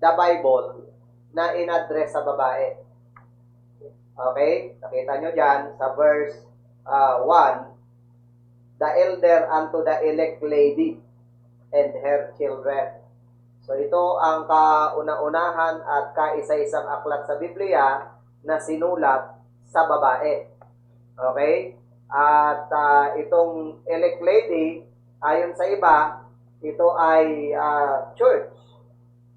the Bible na in-address sa babae. Okay? Nakita nyo dyan sa verse 1, the elder unto the elect lady and her children. So ito ang kauna-unahan at kaisa-isang aklat sa Biblia na sinulat sa babae. Okay? At itong elect lady, ayon sa iba, ito ay church.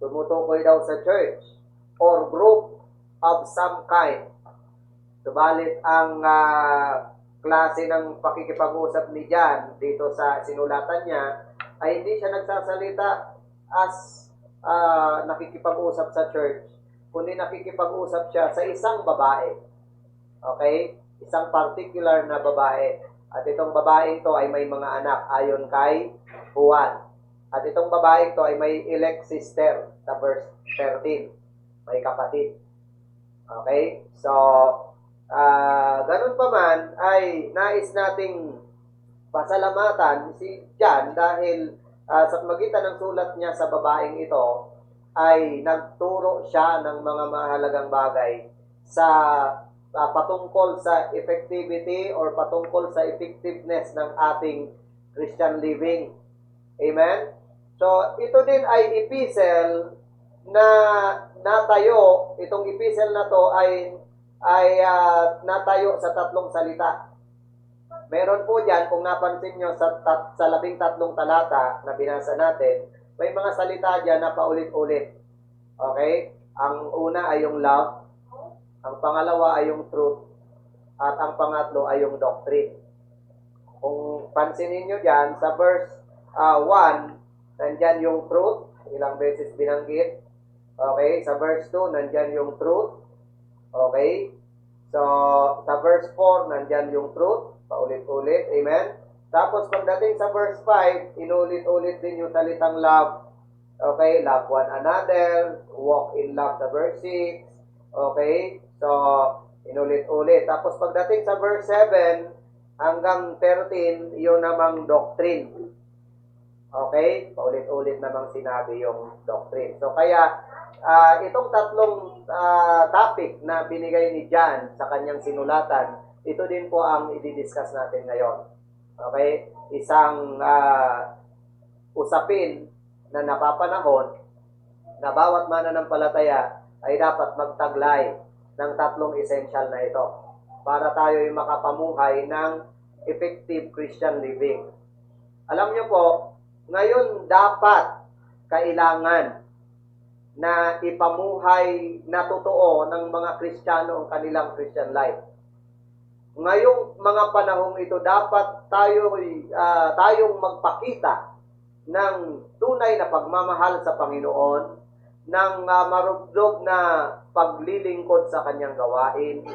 Tumutukoy daw sa church or group of some kind. Subalit ang klase ng pakikipag-usap ni John dito sa sinulatan niya ay hindi siya nagsasalita as nakikipag-usap sa church, kundi nakikipag-usap siya sa isang babae. Okay? Isang particular na babae. At itong babaeng to ay may mga anak ayon kay Juan. At itong babaeng to ay may elect sister sa verse 13. May kapatid. Okay? So, ganun pa man ay nais nating pasalamatan si John dahil sa magitan ng sulat niya sa babaeng ito ay nagturo siya ng mga mahalagang bagay sa patungkol sa effectivity or patungkol sa effectiveness ng ating Christian living. Amen? So, ito din ay epistle na natayo. Itong epistle na to ay natayo sa tatlong salita. Meron po dyan, kung napansin nyo sa 13 talata na binasa natin, may mga salita dyan na paulit-ulit. Okay? Ang una ay yung love, ang pangalawa ay yung truth, at ang pangatlo ay yung doctrine. Kung pansinin nyo dyan, sa verse 1, nandyan yung truth, ilang beses binanggit. Okay? Sa verse 2, nandyan yung truth. Okay? So, sa verse 4, nandyan yung truth. Paulit-ulit. Amen? Tapos, pagdating sa verse 5, inulit-ulit din yung salitang love. Okay? Love one another. Walk in love sa verse 6. Okay? So, inulit-ulit. Tapos, pagdating sa verse 7 hanggang 13, yun namang doctrine. Okay? Paulit-ulit namang sinabi yung doctrine. So, kaya, itong tatlong topic na binigay ni John sa kanyang sinulatan, ito din po ang i-discuss natin ngayon. Okay? Isang usapin na napapanahon na bawat mananampalataya ay dapat magtaglay ng tatlong essential na ito para tayo ay makapamuhay ng effective Christian living. Alam niyo po, ngayon dapat kailangan na ipamuhay na totoo ng mga Kristiyano ang kanilang Christian life. Ngayong mga panahong ito, dapat tayong magpakita ng tunay na pagmamahal sa Panginoon, ng marugdog na paglilingkod sa kanyang gawain,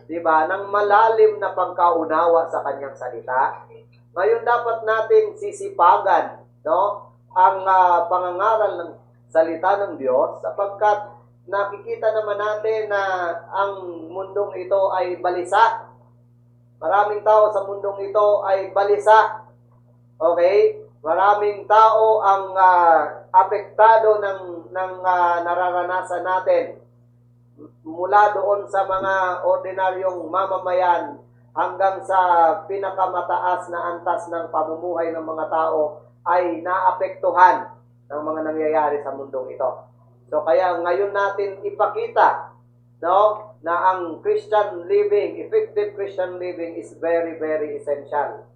diba? Ng malalim na pagkaunawa sa kanyang salita. Ngayon dapat natin sisipagan, no, ang pangangaral ng salita ng Diyos, sapagkat nakikita naman natin na ang mundong ito ay balisa. Maraming tao sa mundong ito ay balisa. Okay? Maraming tao ang apektado ng nararanasan natin. Mula doon sa mga ordinaryong mamamayan hanggang sa pinakamataas na antas ng pamumuhay ng mga tao ay naapektuhan ng mga nangyayari sa mundong ito. So kaya ngayon natin ipakita, no, na ang Christian living, effective Christian living is very, very essential.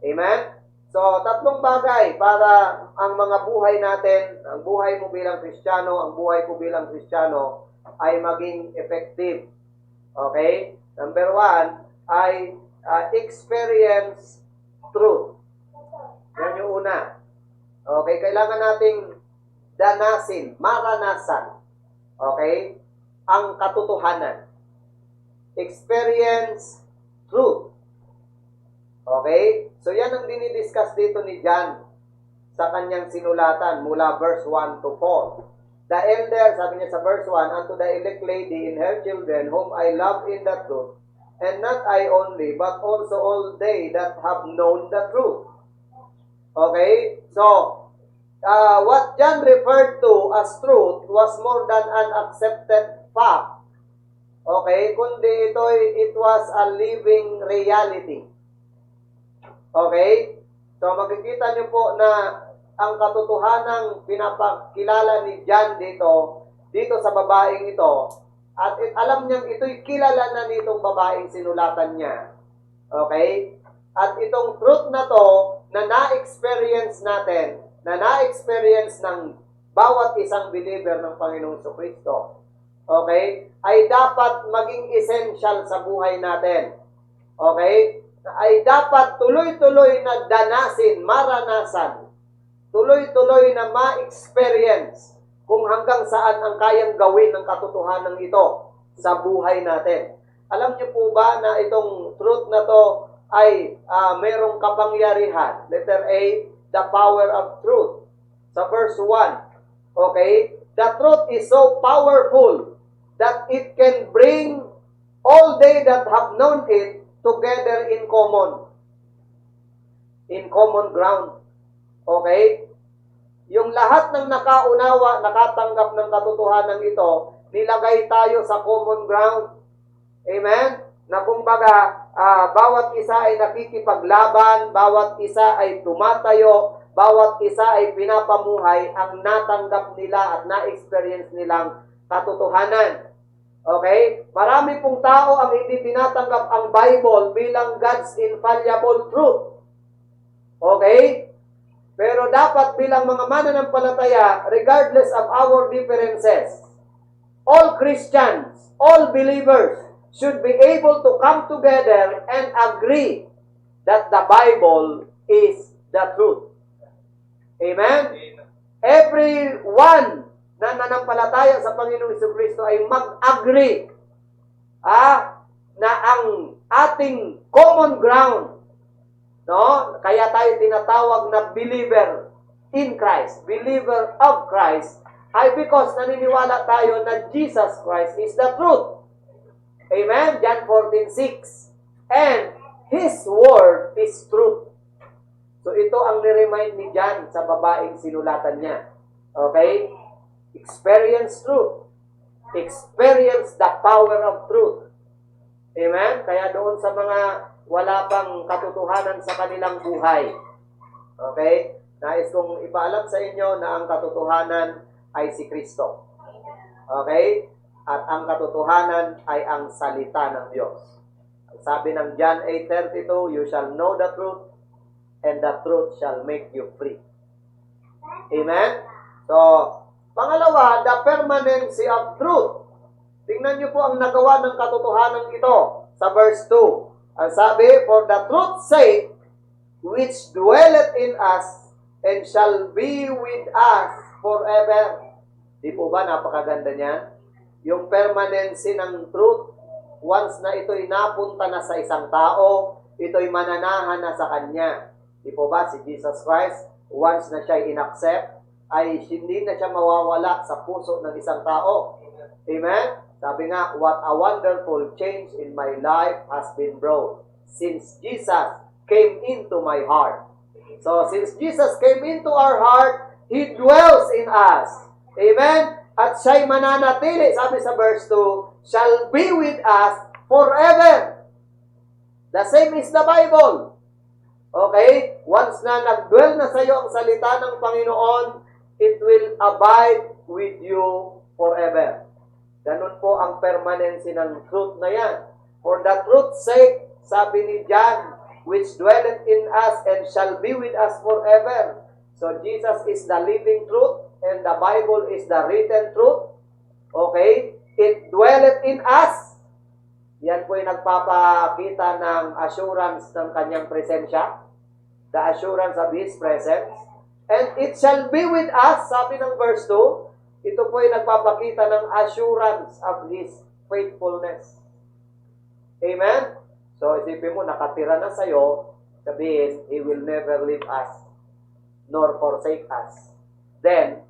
Amen? So, tatlong bagay para ang mga buhay natin, ang buhay mo bilang Kristiyano, ang buhay ko bilang Kristiyano ay maging effective. Okay? Number 1 ay experience truth. Yan yung una. Okay? Kailangan nating danasin, maranasan. Okay? Ang katotohanan. Experience truth. Okay? So yan ang dinidiscuss dito ni John sa kanyang sinulatan mula verse 1 to 4. The elder, sabi niya sa verse 1, unto the elect lady and her children, whom I love in the truth, and not I only, but also all they that have known the truth. Okay? So, what John referred to as truth was more than an accepted fact. Okay? Kundi it was a living reality. Okay? So makikita niyo po na ang katotohanang pinapakilala ni John dito sa babaeng ito, at alam niyang ito'y kilala na nitong babaeng sinulatan niya. Okay? At itong truth na to na na-experience natin, na na-experience ng bawat isang believer ng Panginoong Kristo, okay, ay dapat maging essential sa buhay natin. Okay? Ay dapat tuloy-tuloy na danasin, maranasan, tuloy-tuloy na ma-experience kung hanggang saan ang kayang gawin ng katotohanan ito sa buhay natin. Alam niyo po ba na itong truth na to ay merong kapangyarihan? Letter A, the power of truth. Sa verse 1, okay, the truth is so powerful that it can bring all they that have known it together in common ground. Okay? Yung lahat ng nakaunawa, nakatanggap ng katotohanan ito, nilagay tayo sa common ground. Amen? Na kumbaga, bawat isa ay nakikipaglaban, bawat isa ay tumatayo, bawat isa ay pinapamuhay ang natanggap nila at na-experience nilang katotohanan. Okay? Marami pong tao ang hindi tinatanggap ang Bible bilang God's infallible truth. Okay? Pero dapat bilang mga mananampalataya, regardless of our differences, all Christians, all believers, should be able to come together and agree that the Bible is the truth. Amen? Everyone na nanampalataya sa Panginoong Kristo ay mag-agree na ang ating common ground, no? Kaya tayo tinatawag na believer in Christ, believer of Christ, ay because naniniwala tayo na Jesus Christ is the truth. Amen? John 14:6. And His word is truth. So ito ang niremind ni John sa babaeng sinulatan niya. Okay? Experience truth. Experience the power of truth. Amen? Kaya doon sa mga wala pang katotohanan sa kanilang buhay. Okay? Nais kong ipaalam sa inyo na ang katotohanan ay si Kristo. Okay? At ang katotohanan ay ang salita ng Diyos. Sabi ng John 8:32, you shall know the truth, and the truth shall make you free. Amen? So, pangalawa, the permanency of truth. Tingnan niyo po ang nagawa ng katotohanan ito sa verse 2. Ang sabi, for the truth's sake, which dwelleth in us, and shall be with us forever. Di po ba napakaganda niyan? Yung permanency ng truth, once na ito'y napunta na sa isang tao, ito'y mananahan na sa kanya. Di po ba si Jesus Christ, once na siya in-accept, ay hindi na siya mawawala sa puso ng isang tao. Amen? Sabi nga, what a wonderful change in my life has been brought since Jesus came into my heart. So, since Jesus came into our heart, He dwells in us. Amen? At siya'y mananatili, sabi sa verse 2, shall be with us forever. The same is the Bible. Okay? Once na nag-dwell na sa iyo ang salita ng Panginoon, it will abide with you forever. Ganun po ang permanency ng truth na yan. For the truth's sake, sabi ni John, which dwelleth in us and shall be with us forever. So Jesus is the living truth and the Bible is the written truth. Okay? It dwelleth in us. Yan po yung nagpapakita ng assurance ng kanyang presensya. The assurance of His presence. And it shall be with us, sabi ng verse 2, ito po yung nagpapakita ng assurance of His faithfulness. Amen? So, isipin mo, nakatira na sa'yo, sabihin, He will never leave us, nor forsake us. Then,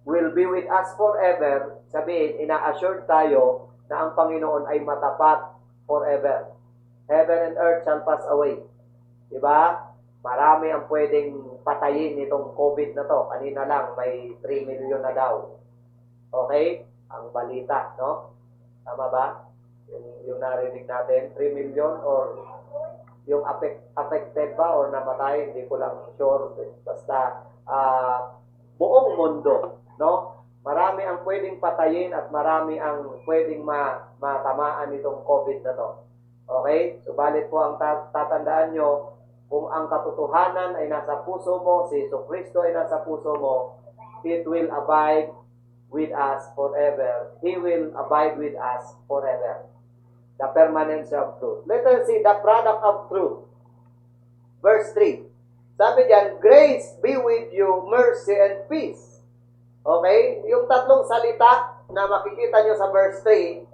will be with us forever, sabihin, ina-assured tayo na ang Panginoon ay matapat forever. Heaven and earth shall pass away. Diba? Marami ang pwedeng patayin itong COVID na to. Kanina lang, may 3 million na daw. Okay? Ang balita, no? Tama ba? Yung narinig natin, 3 million or yung affected ba or namatay, hindi ko lang sure. Basta, buong mundo, no? Marami ang pwedeng patayin at marami ang pwedeng matamaan itong COVID na to. Okay? Subalit po ang tatandaan nyo, kung ang katotohanan ay nasa puso mo, si Jesucristo ay nasa puso mo, it will abide with us forever. He will abide with us forever. The permanence of truth. Let us see the product of truth. Verse 3. Sabi diyan, grace be with you, mercy and peace. Okay? Yung tatlong salita na makikita nyo sa verse 3,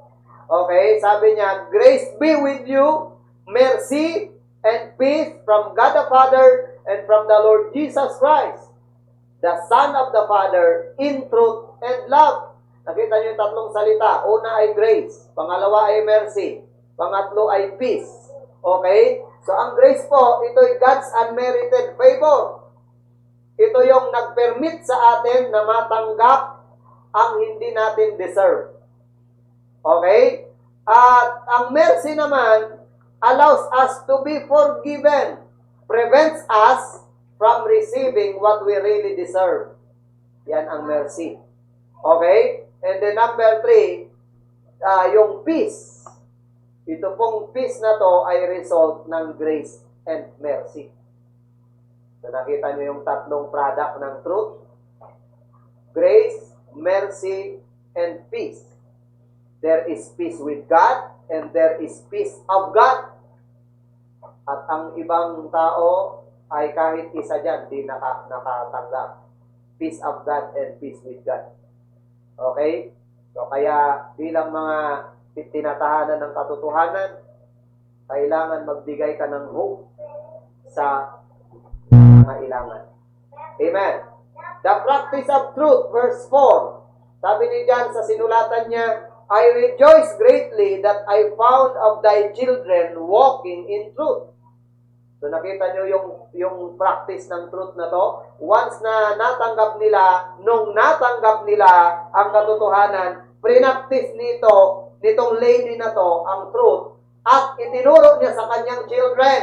okay? Sabi niya, grace be with you, mercy and peace from God the Father and from the Lord Jesus Christ, the Son of the Father, in truth and love. Nakita niyo yung tatlong salita. Una ay grace. Pangalawa ay mercy. Pangatlo ay peace. Okay? So, ang grace po, ito ay God's unmerited favor. Ito yung nag-permit sa atin na matanggap ang hindi natin deserve. Okay? At ang mercy naman, allows us to be forgiven, prevents us from receiving what we really deserve. Yan ang mercy. Okay? And then number 3, yung peace. Ito pong peace na to ay result ng grace and mercy. So nakita nyo yung tatlong product ng truth. Grace, mercy, and peace. There is peace with God and there is peace of God. At ang ibang tao ay kahit isa dyan, di nakatanggap. Peace of God and peace with God. Okay? So kaya bilang mga tinatahanan ng katotohanan, kailangan magbigay ka ng hope sa mga ilangan. Amen. The practice of truth, verse 4. Sabi ni John sa sinulatan niya, I rejoice greatly that I found of thy children walking in truth. So nakita nyo yung practice ng truth na to. Once na natanggap nila, nung natanggap nila ang katotohanan, prinactice nitong lady na to, ang truth, at itinuro niya sa kanyang children.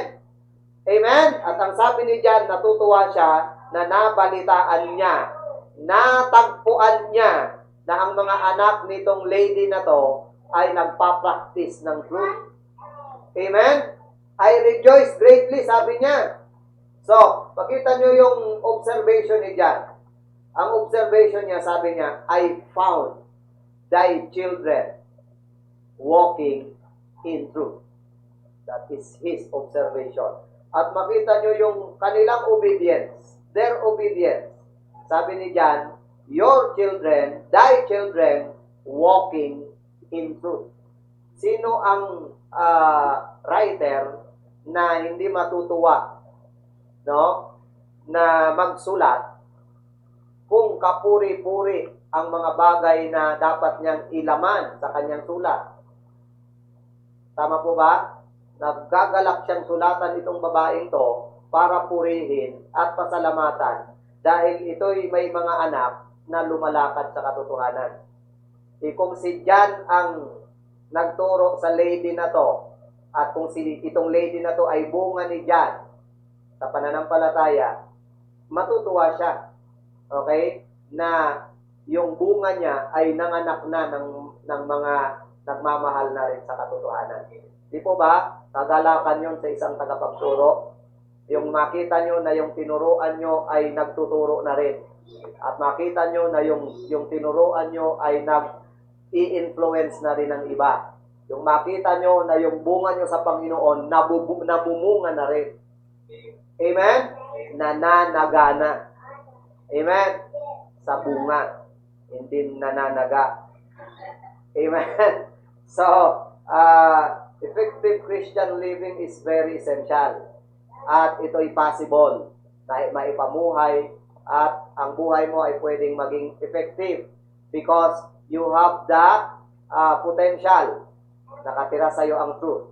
Amen? At ang sabi ni John, natutuwa siya na nabalitaan niya, natagpuan niya na ang mga anak nitong lady na to ay nagpa-practice ng truth. Amen? I rejoice greatly, sabi niya. So, pakita nyo yung observation ni John. Ang observation niya, sabi niya, I found thy children walking in truth. That is his observation. At makita nyo yung kanilang obedience, their obedience. Sabi ni John, your children, thy children, walking in truth. Sino ang writer na hindi matutuwa, no, na magsulat kung kapuri-puri ang mga bagay na dapat niyang ilaman sa kanyang sulat? Tama po ba? Naggagalak siyang sulatan itong babaeng to para purihin at pasalamatan dahil ito'y may mga anak na lumalakad sa katotohanan. Kung si John ang nagturo sa lady na to, at kung itong lady na to ay bunga ni John sa pananampalataya, matutuwa siya. Okay? Na yung bunga niya ay nanganak na ng mga nagmamahal na rin sa katotohanan. Di po ba? Kagalakan yun sa isang tagapagturo. Yung makita nyo na yung tinuruan nyo ay nagtuturo na rin. At makita nyo na yung tinuruan nyo ay nag-i-influence na rin ng iba. Yung makita nyo na yung bunga nyo sa Panginoon, nabumunga na rin. Amen? Nananagana. Amen? Sa bunga. Hindi nananaga. Amen? So, effective Christian living is very essential. At ito'y possible na maipamuhay at ang buhay mo ay pwedeng maging effective because you have the potential. Nakatira sa iyo ang truth.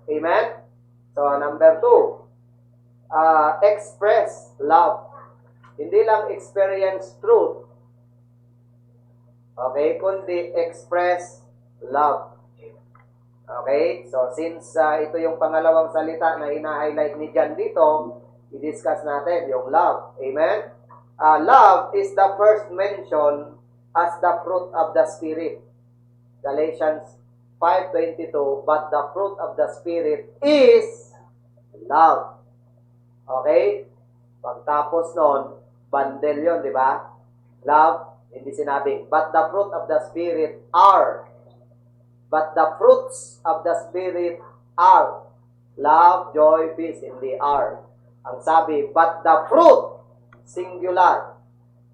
Amen? So, number 2, express love. Hindi lang experience truth. Okay? Kundi express love. Okay? So, since ito yung pangalawang salita na ina-highlight ni John dito, i-discuss natin yung love. Amen? Love is the first mention as the fruit of the Spirit. Galatians 5:22, but the fruit of the Spirit is love. Okay? Pagtapos nun, bundle yun, di ba? Love, hindi sinabing, but the fruit of the Spirit are. But the fruits of the Spirit are love, joy, peace, hindi are. Ang sabi, but the fruit, singular,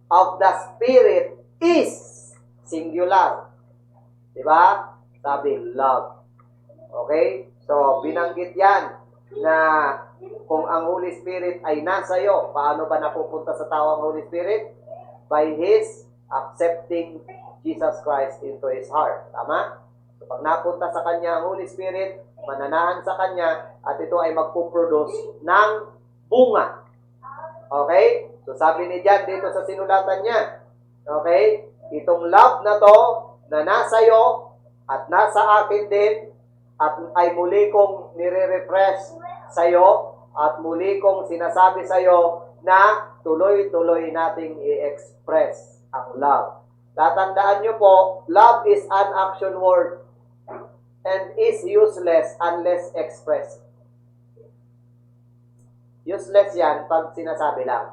of the Spirit is singular. Diba? Sabi, love. Okay? So, binanggit yan na kung ang Holy Spirit ay nasa iyo, paano ba napupunta sa tao ang Holy Spirit? By His accepting Jesus Christ into His heart. Tama? So, pag napunta sa Kanya ang Holy Spirit, mananahan sa Kanya, at ito ay magpuproduce ng bunga. Okay? So, sabi ni John dito sa sinulatan niya, okay? Itong love na to, na nasa iyo, at nasa akin din, at ay muli kong nire-refresh sa iyo, at muli kong sinasabi sa iyo na tuloy-tuloy nating i-express ang love. Tatandaan nyo po, love is an action word and is useless unless expressed. Useless yan pag sinasabi lang.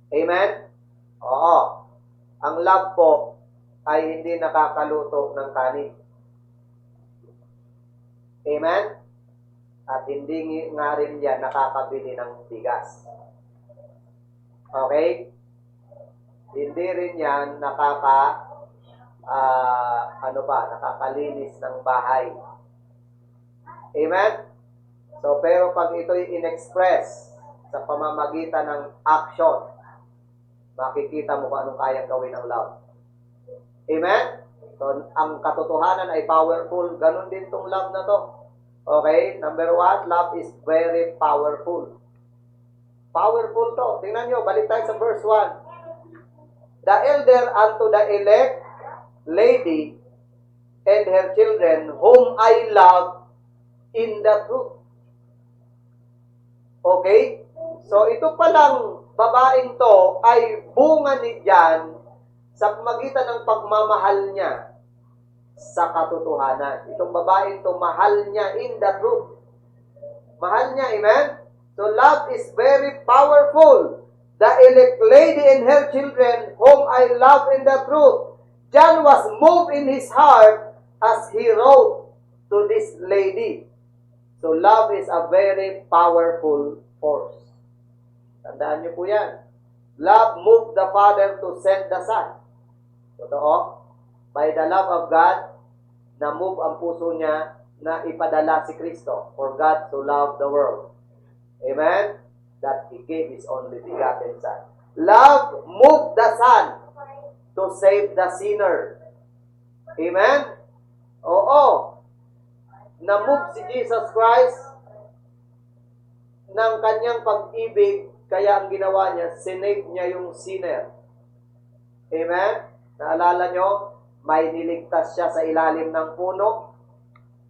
Amen? Oo. Ang love po ay hindi nakakaluto ng kanin. Amen? At hindi nga rin yan nakakabili ng bigas. Okay? Hindi rin yan nakakalinis ng bahay. Amen? So, pero pag ito'y in-express sa pamamagitan ng action, makikita mo kung anong kayang gawin ng love. Amen? So, ang katotohanan ay powerful. Ganon din tong love na to. Okay? Number 1, love is very powerful. Powerful to. Tingnan nyo, balik tayo sa verse 1. The elder unto the elect lady and her children, whom I love in the truth. Okay? So, ito palang babaeng to ay bunga ni John sa magitan ng pagmamahal niya sa katotohanan. Itong babaeng to, mahal niya in the truth. Mahal niya, amen? So, love is very powerful. The elect lady and her children, whom I love in the truth. John was moved in his heart as he wrote to this lady. So, love is a very powerful force. Tandaan niyo po yan. Love moved the Father to send the Son. Totoo? By the love of God, na-move ang puso niya na ipadala si Kristo. For God to love the world. Amen? That He gave His only begotten Son. Love moved the Son to save the sinner. Amen? Oo. Na-move si Jesus Christ ng kanyang pag-ibig, kaya ang ginawa niya, sinave niya yung sinner. Amen? Naalala nyo, may niligtas siya sa ilalim ng puno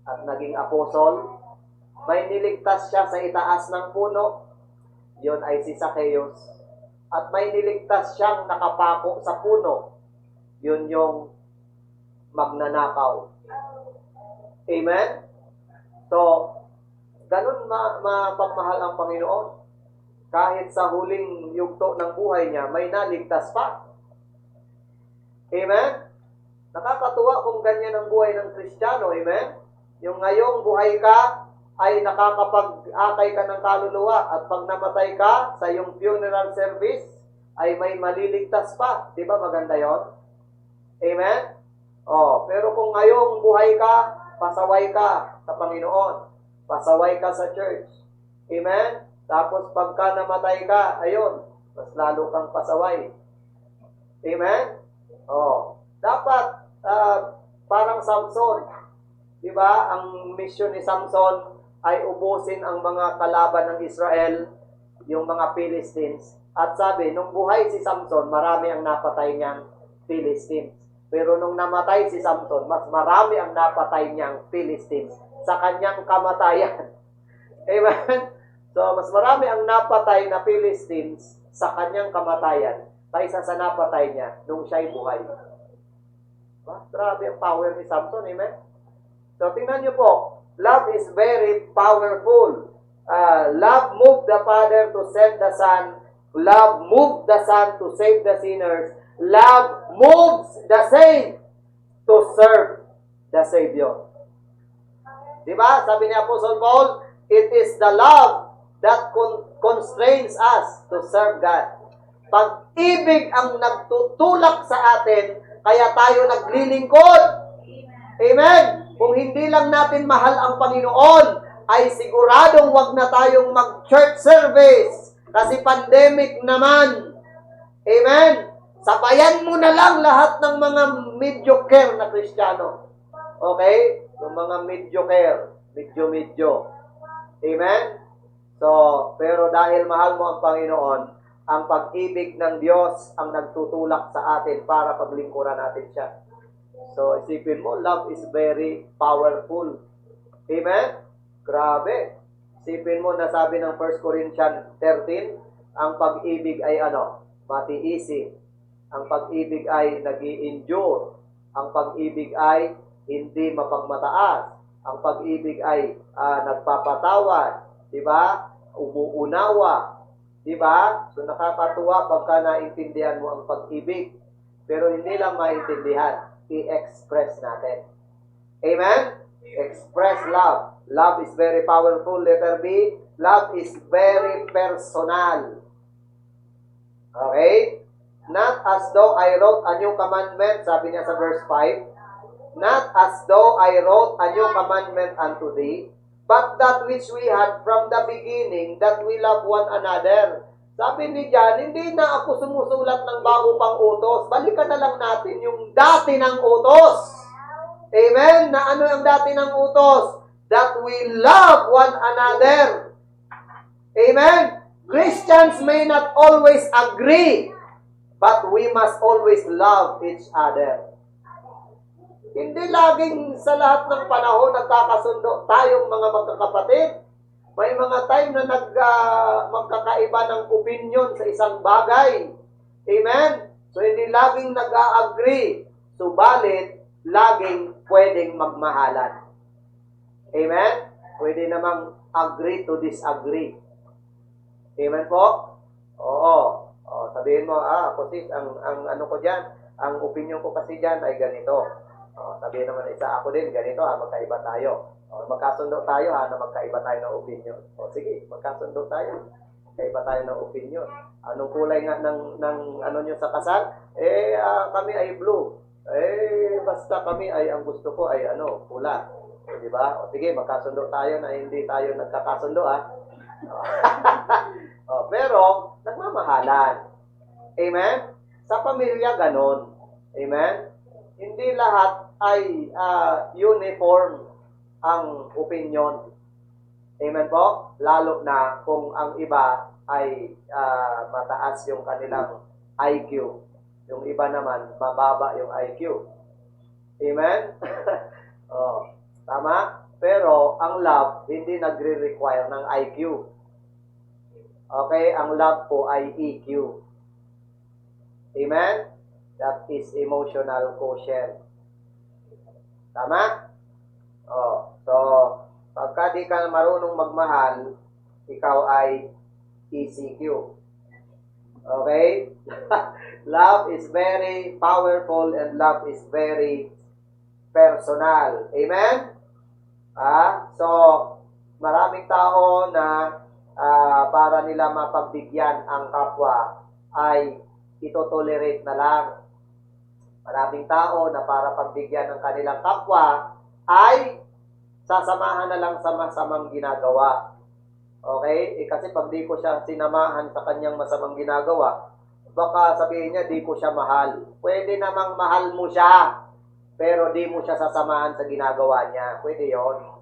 at naging apostol. May niligtas siya sa itaas ng puno, yun ay si Zacchaeus. At may niligtas siyang nakapako sa puno, yun yung magnanakaw. Amen? So, ganun mapagmahal ang Panginoon. Kahit sa huling yugto ng buhay niya, may naligtas pa. Amen? Nakakatuwa kung ganyan ang buhay ng Kristiyano. Amen? Yung ngayong buhay ka, ay nakakapag-akay ka ng kaluluwa. At pag namatay ka sa iyong funeral service, ay may maliligtas pa. Di ba maganda yon? Amen? Pero kung ngayong buhay ka, pasaway ka sa Panginoon. Pasaway ka sa church. Amen? Tapos pagka namatay ka, ayun, mas lalo kang pasaway. Amen? Dapat, parang Samson, di ba? Ang mission ni Samson ay ubusin ang mga kalaban ng Israel yung mga Philistines. At sabi, nung buhay si Samson, marami ang napatay niyang Philistines. Pero nung namatay si Samson, mas marami ang napatay niyang Philistines sa kanyang kamatayan. Amen? So, mas marami ang napatay na Philistines sa kanyang kamatayan kaysa sa napatay niya nung siya'y buhay. Grabe ang power ni Samson. Amen? So, tingnan niyo po. Love is very powerful. Love moved the Father to send the Son. Love moved the Son to save the sinners. Love moves the saint to serve the Savior. Diba? Sabi ni Apostle Paul, it is the love that constrains us to serve God. Pag-ibig ang nagtutulak sa atin, kaya tayo naglilingkod. Amen? Kung hindi lang natin mahal ang Panginoon, ay siguradong wag na tayong mag-church service. Kasi pandemic naman. Amen? Sabayan mo na lang lahat ng mga mediocre na Kristiyano. Okay? Yung mga mediocre. Medyo-medyo. Amen? So, pero dahil mahal mo ang Panginoon, ang pag-ibig ng Diyos ang nagtutulak sa atin para paglingkuran natin siya. So, isipin mo, love is very powerful. Amen? Grabe. Isipin mo na sabi ng 1 Corinthians 13, ang pag-ibig ay matiisip. Ang pag-ibig ay nag-i-endure. Ang pag-ibig ay hindi mapagmataas. Ang pag-ibig ay nagpapatawad. Diba? Umuunawa. Diba? So nakakatuwa pagka naintindihan mo ang pag-ibig. Pero hindi lang maintindihan. I-express natin. Amen? Express love. Love is very powerful. Letter B, love is very personal. Okay? Not as though I wrote a new commandment, sabi niya sa verse 5, not as though I wrote a new commandment unto thee, but that which we had from the beginning, that we love one another. Sabi ni John, hindi na ako sumusulat ng bago pang utos. Balikan na lang natin yung dati ng utos. Amen? Na ano ang dati ng utos? That we love one another. Amen? Christians may not always agree, but we must always love each other. Hindi laging sa lahat ng panahon nagkakasundo tayong mga magkakapatid. May mga time na magkakaiba ng opinion sa isang bagay. Amen? So hindi laging nag-agree. Subalit, laging pwedeng magmahalan. Amen? Pwede namang agree to disagree. Amen po? Oo. Sabihin mo, kasi ang ano ko dyan, ang opinion ko kasi dyan ay ganito. Sabihin naman isa, ako din, ganito magkaiba tayo. Magkasundo tayo na magkaiba tayo ng opinion. Sige, magkasundo tayo. Magkaiba tayo ng opinion. Anong kulay nga ng ano nyo sa kasal? Kami ay blue. Basta kami ay, ang gusto ko ay pula. Diba? Sige, magkasundo tayo na hindi tayo nagkakasundo, pero, nagmamahalan. Amen? Sa pamilya, ganon. Amen? Hindi lahat ay uniform ang opinion. Amen po? Lalo na kung ang iba ay mataas yung kanilang IQ. Yung iba naman, mababa yung IQ. Amen? Tama? Pero, ang love, hindi nagre-require ng IQ. Okay? Ang love po ay EQ. Amen? That is emotional quotient. Tama? So, pagka di ka marunong magmahal, ikaw ay ECQ. Okay? Love is very powerful and love is very personal. Amen? So, maraming tao na para nila mapagbigyan ang kapwa ay ito-tolerate na lang. Maraming tao na para pagbigyan ng kanilang kapwa ay sasamahan na lang sa masamang ginagawa. Okay? Kasi pag di ko siya sinamahan sa kanyang masamang ginagawa, baka sabihin niya, di ko siya mahal. Pwede namang mahal mo siya, pero di mo siya sasamahan sa ginagawa niya. Pwede yon.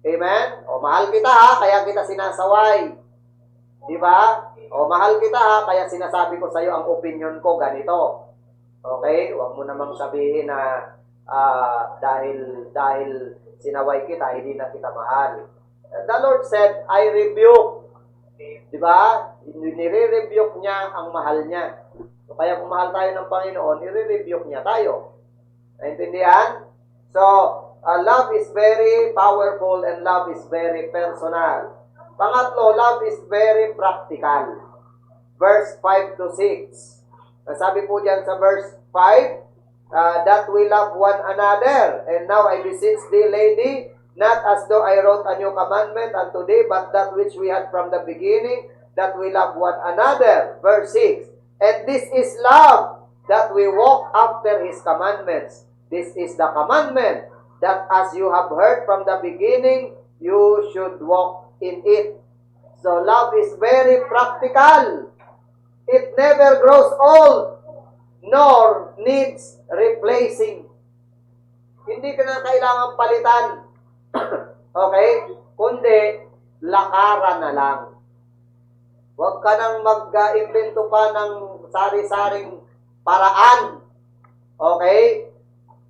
Amen? Mahal kita kaya kita sinasaway. Di ba? O, mahal kita ha, kaya sinasabi ko sa'yo ang opinion ko ganito. Okay? Huwag mo namang sabihin na dahil sinaway kita, hindi na kita mahal. The Lord said, I rebuke. Di ba? Nire-rebuke niya ang mahal niya. So, kaya kung mahal tayo ng Panginoon, nire-rebuke niya tayo. Naintindihan? So, love is very powerful and love is very personal. Pangatlo, love is very practical. Verse 5 to 6. Sabi po diyan sa verse 5, that we love one another. And now I beseech thee, lady, not as though I wrote a new commandment unto thee, but that which we had from the beginning, that we love one another. Verse 6. And this is love, that we walk after his commandments. This is the commandment, that as you have heard from the beginning, you should walk in it. So love is very practical. It never grows old, nor needs replacing. Hindi ka na kailangan palitan. Okay? Kundi, lakaran na lang. Huwag ka nang mag-invento pa ng sari-saring paraan. Okay?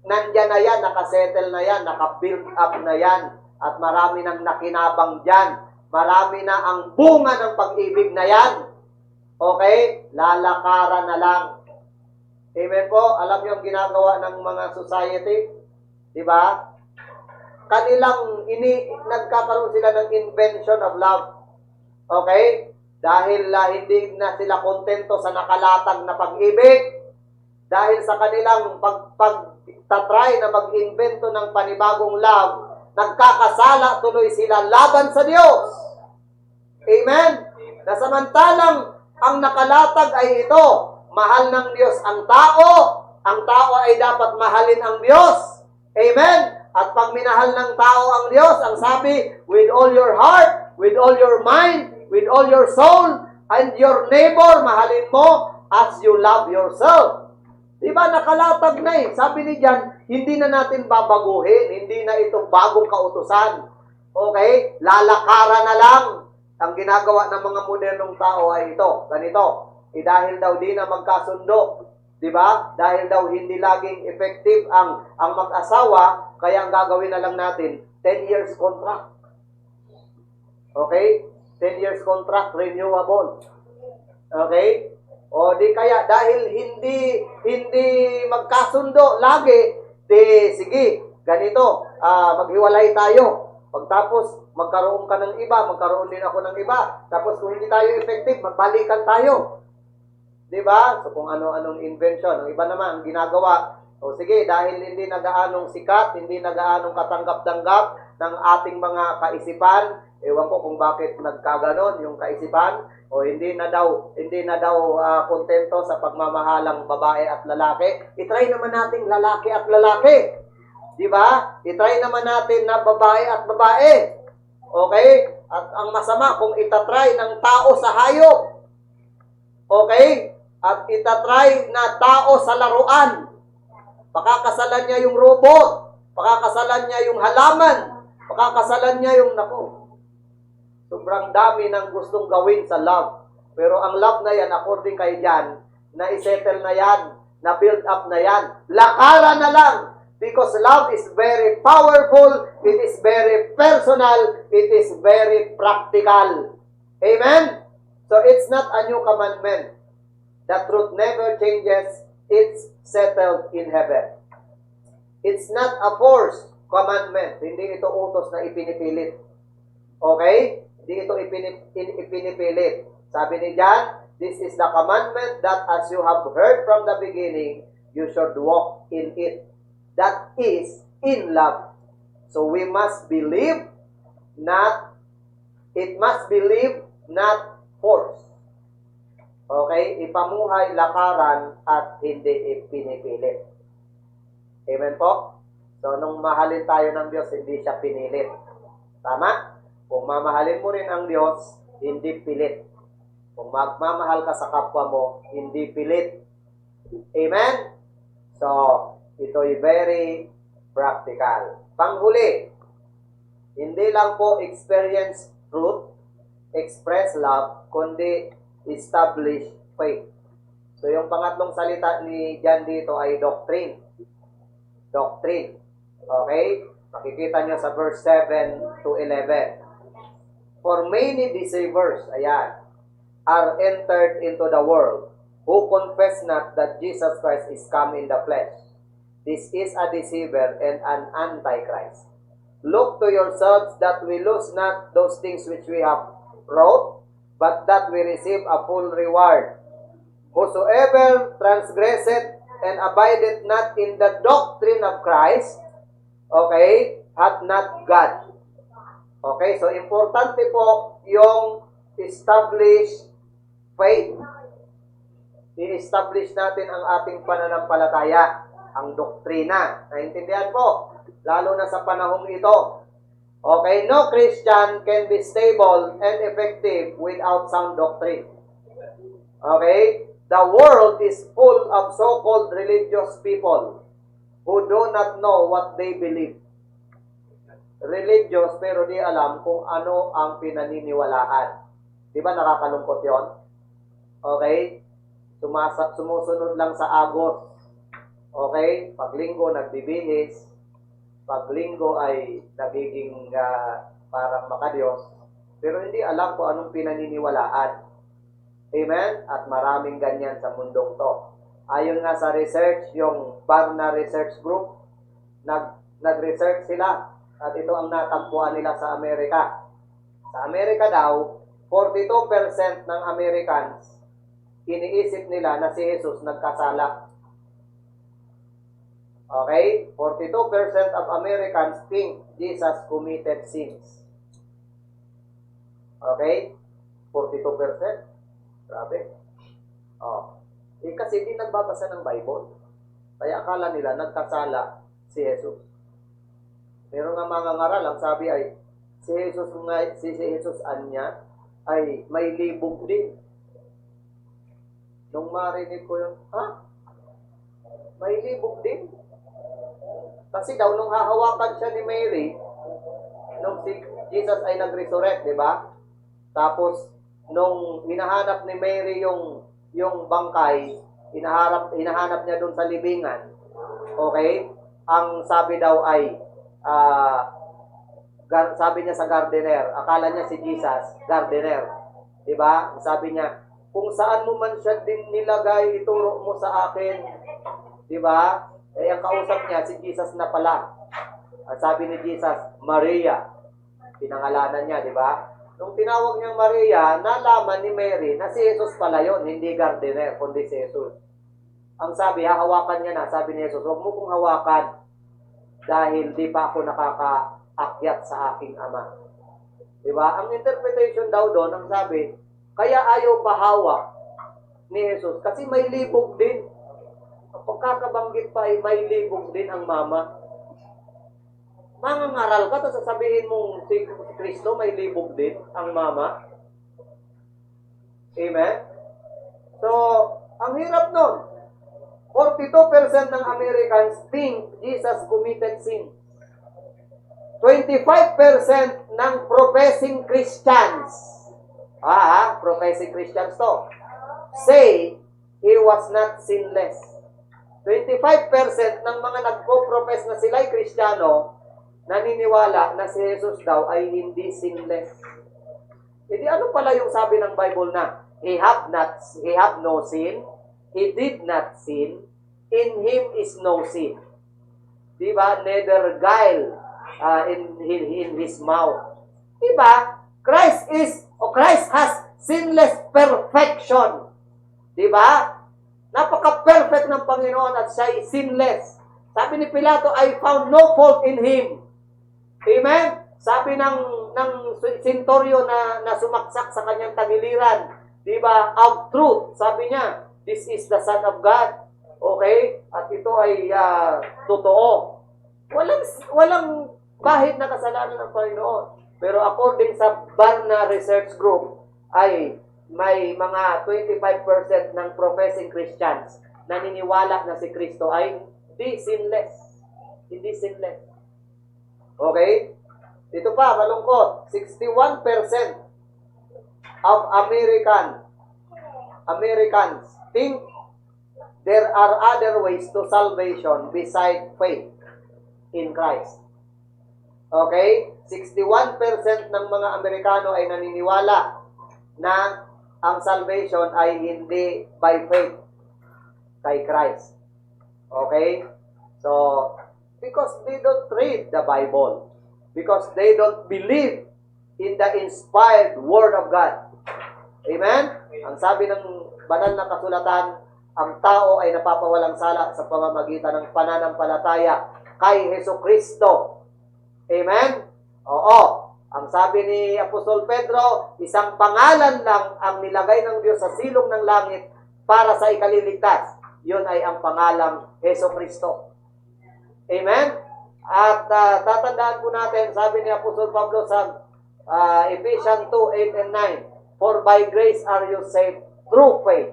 Nandyan na yan, nakasettle na yan, naka-build up na yan, at marami nang nakinabang dyan. Marami na ang bunga ng pag-ibig na yan. Okay? Lalakaran na lang. Amen po? Alam niyo ang ginagawa ng mga society? Di ba? Nagkakaroon sila ng invention of love. Okay? Dahil hindi na sila kontento sa nakalatag na pag-ibig. Dahil sa kanilang pagtatry na mag-invento ng panibagong love, nagkakasala tuloy sila laban sa Diyos. Amen? Na samantalang ang nakalatag ay ito, mahal ng Diyos ang tao ay dapat mahalin ang Diyos. Amen? At pag minahal ng tao ang Diyos, ang sabi, with all your heart, with all your mind, with all your soul, and your neighbor, mahalin mo as you love yourself. Diba, nakalatag na eh. Sabi ni Jan, hindi na natin babaguhin, hindi na ito bagong kautusan. Okay? Lalakaran na lang. Ang ginagawa ng mga modernong tao ay ito, ganito. Dahil daw di na magkasundo, di ba? Dahil daw hindi laging effective ang mag-asawa, kaya ang gagawin na lang natin, 10 years contract. Okay? 10 years contract, renewable. Okay? O di kaya, dahil hindi magkasundo lagi, sige, ganito, maghiwalay tayo. Pagtapos, magkaroon ka ng iba, magkaroon din ako ng iba. Tapos kung hindi tayo effective, magbalikan tayo. Diba? So kung ano-anong invention. Ang iba naman, ang ginagawa, o sige, dahil hindi nagaanong sikat, hindi nagaanong katanggap-tanggap ng ating mga kaisipan, ewan ko kung bakit nagkaganon yung kaisipan, o hindi na daw kontento sa pagmamahalang babae at lalaki. I-try naman nating lalaki at lalaki. Diba? I-try naman natin na babae at babae. Okay? At ang masama kung itatry ng tao sa hayop. Okay? At itatry na tao sa laruan. Pakakasalan niya yung robot. Pakakasalan niya yung halaman. Pakakasalan niya yung sobrang dami ng gustong gawin sa love. Pero ang love na yan, according kay Jan, na isettle na yan, na build up na yan. Lakaran na lang. Because love is very powerful, it is very personal, it is very practical. Amen? So it's not a new commandment. The truth never changes, it's settled in heaven. It's not a forced commandment. Hindi ito utos na ipinipilit. Okay? Hindi ito ipinipilit. Sabi ni John, this is the commandment that as you have heard from the beginning, you should walk in it. That is in love. So we must believe, it must believe, not force. Okay? Ipamuhay, lakaran, at hindi ipinipilit. Amen po? So, nung mahalin tayo ng Diyos, hindi siya pinilit. Tama? Kung mamahalin mo rin ang Diyos, hindi pilit. Kung magmamahal ka sa kapwa mo, hindi pilit. Amen? So, ito'y very practical. Panghuli, hindi lang po experience truth, express love, kundi establish faith. So yung pangatlong salita ni John dito ay doctrine. Doctrine. Okay? Makikita nyo sa verse 7 to 11. For many deceivers, ayan, are entered into the world, who confess not that Jesus Christ is come in the flesh. This is a deceiver and an antichrist. Look to yourselves that we lose not those things which we have wrought, but that we receive a full reward. Whosoever transgresseth and abideth not in the doctrine of Christ, okay, hath not God. Okay, so importante po yung established faith. I-establish natin ang ating pananampalataya, ang doktrina. Naintindihan po? Lalo na sa panahong ito. Okay, no Christian can be stable and effective without sound doctrine. Okay? The world is full of so-called religious people who do not know what they believe. Religious pero di alam kung ano ang pinaniniwalaan. Di ba nakakalungkot yon? Okay? Sumusunod lang sa agos. Okay? Paglinggo nagbibihis. Paglinggo ay nagiging parang makadiyos. Pero hindi alam kung anong pinaniniwalaan. Amen? At maraming ganyan sa mundong to. Ayon nga sa research, yung Barna Research Group, nag-research sila. At ito ang natagpuan nila sa Amerika. Sa Amerika daw, 42% ng Americans, iniisip nila na si Jesus nagkasala. Okay? 42% of Americans think Jesus committed sins. Okay? 42%. Grabe. Kasi hindi nagbabasa ng Bible. Kaya akala nila nagkasala si Jesus. Meron nga mga ngaral, ang sabi ay, si Jesus anya ay may libog din. Nung marinig ko yung, may libog din? Kasi daw, nung hahawakan siya ni Mary, nung si Jesus ay nag-resurrect, di ba? Tapos, nung hinahanap ni Mary yung bangkay, hinahanap niya doon sa libingan, okay? Ang sabi daw ay, sabi niya sa gardener, akala niya si Jesus, gardener. Diba? Sabi niya, kung saan mo man siya din nilagay, ituro mo sa akin. Diba? Eh, ang kausap niya, si Jesus na pala. Sabi ni Jesus, Maria. Pinangalanan niya, diba? Nung tinawag niyang Maria, nalaman ni Mary na si Jesus pala yun, hindi gardener, kundi si Jesus. Ang sabi, hahawakan niya na. Sabi ni Jesus, huwag mo kong hawakan dahil di pa ako nakakaakyat sa aking ama. Diba? Ang interpretation daw doon, ang sabi, kaya ayaw pahawak ni Jesus kasi may libog din. Ang pagkakabanggit pa ay may libog din ang mama. Mangangaral ka, tapos sasabihin mong si Kristo may libog din ang mama. Amen? So, ang hirap nun. 42% ng Americans think Jesus committed sin. 25% ng professing Christians, professing Christians to, say he was not sinless. 25% ng mga nagpo-profess na sila'y Kristiyano, naniniwala na si Jesus daw ay hindi sinless. Hindi ano pala yung sabi ng Bible na he have no sin, he did not sin, in him is no sin. Diba? Neither guile in his mouth. Diba? Christ has sinless perfection. Diba? Napaka-perfect ng Panginoon at siya ay sinless. Sabi ni Pilato, I found no fault in him. Amen? Sabi ng sentoryo na sumaksak sa kanyang tagiliran, di ba? Of truth, sabi niya, this is the Son of God. Okay? At ito ay totoo. Walang bahid na kasalanan ng Panginoon. Pero according sa Barna Research Group, ay may mga 25% ng professing Christians naniniwala na si Kristo ay hindi sinless. Okay? Ito pa, malungkot. 61% of Americans think there are other ways to salvation beside faith in Christ. Okay? 61% ng mga Amerikano ay naniniwala na ang salvation ay hindi by faith kay Christ. Okay? So, because they don't read the Bible. Because they don't believe in the inspired Word of God. Amen? Ang sabi ng banal na kasulatan, ang tao ay napapawalang sala sa pamamagitan ng pananampalataya kay Hesukristo. Amen? Oo. Ang sabi ni Apostol Pedro, isang pangalan lang ang nilagay ng Diyos sa silong ng langit para sa ikaliligtas. Yun ay ang pangalang Hesukristo. Amen? At tatandaan po natin, sabi ni Apostol Pablo sa Ephesians 2:8 and 9, for by grace are you saved through faith,